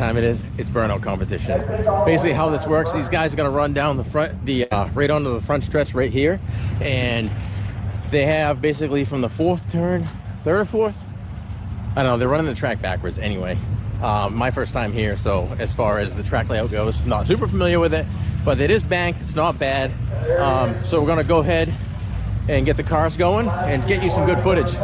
time it is. It's burnout competition. Basically how this works, these guys are going to run down the front, right onto the front stretch right here, and they have basically from the fourth turn, third or fourth, I don't know, they're running the track backwards anyway. My first time here, so as far as the track layout goes, not super familiar with it, but it is banked, it's not bad. So we're going to go ahead and get the cars going and get you some good footage.